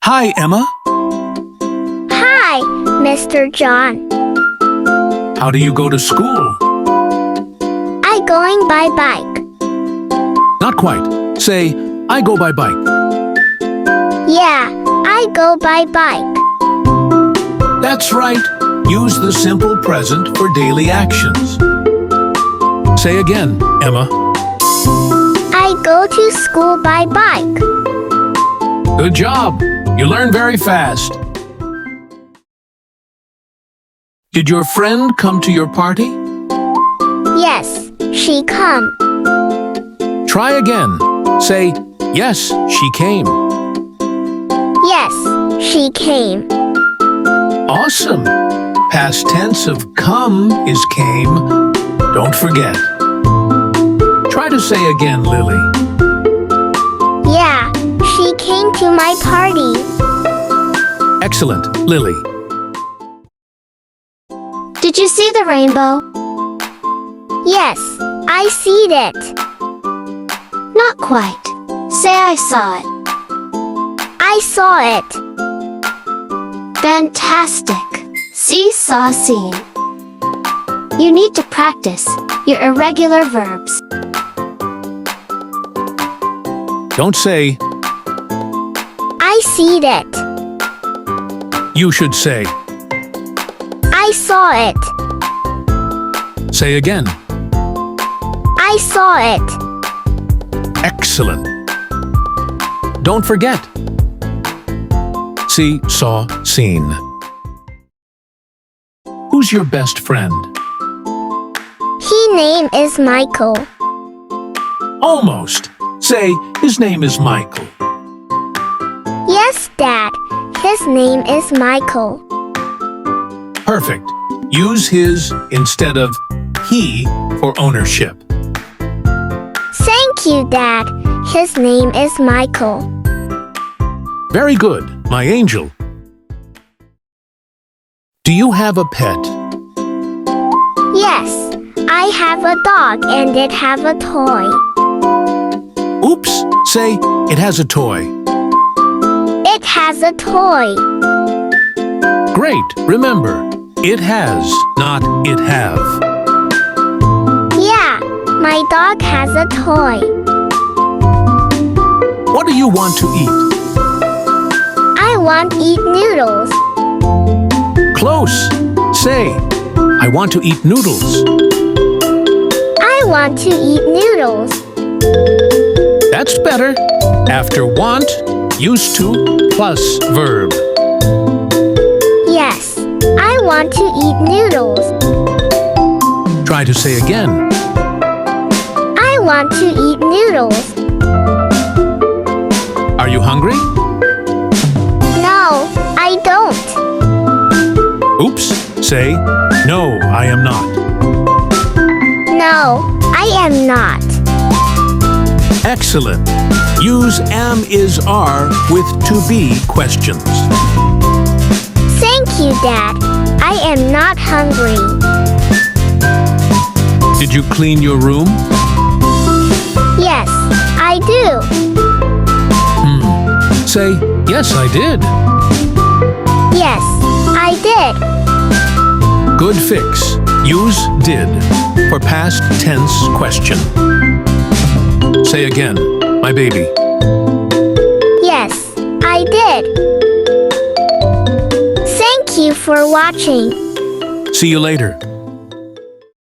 Hi, Emma. Hi, Mr. John. How do you go to school? I going by bike. Not quite. Say, I go by bike. Yeah, I go by bike. That's right. Use the simple present for daily actions. Say again, Emma. I go to school by bike. Good job. You learn very fast. Did your friend come to your party? Yes, she come. Try again. Say, yes, she came. Yes, she came. Awesome. Past tense of come is came. Don't forget. Try to say again, Lily. Yeah, she came to my party. Excellent, Lily. Did you see the rainbow? Yes, I see it. Not quite. Say I saw it. I saw it. Fantastic. See-saw scene. You need to practice your irregular verbs. Don't say, I see it. you should say. I saw it. Say again. I saw it. Excellent. Don't forget. See, saw, seen. Who's your best friend? His name is Michael. Almost. Say, his name is Michael. Yes, Dad. His name is Michael. Perfect. Use his instead of he for ownership. Thank you, Dad. His name is Michael. Very good, my angel. Do you have a pet? Yes, I have a dog and it have a toy. Oops, say, it has a toy. It has a toy. Great, remember, it has, not it have. Yeah, my dog has a toy. What do you want to eat? I want to eat noodles. Close. Say, I want to eat noodles. I want to eat noodles. That's better. After want, use to plus verb. Yes, I want to eat noodles. Try to say again. I want to eat noodles. Are you hungry? No, I don't. Oops, say, no, I am not. No, I am not. Excellent. Use am, is, are with to be questions. Thank you, Dad. I am not hungry. Did you clean your room? Yes, I do. Say, yes, I did. Yes, I did. Good fix. Use did for past tense question. Say again, my baby. Yes, I did. Thank you for watching. See you later.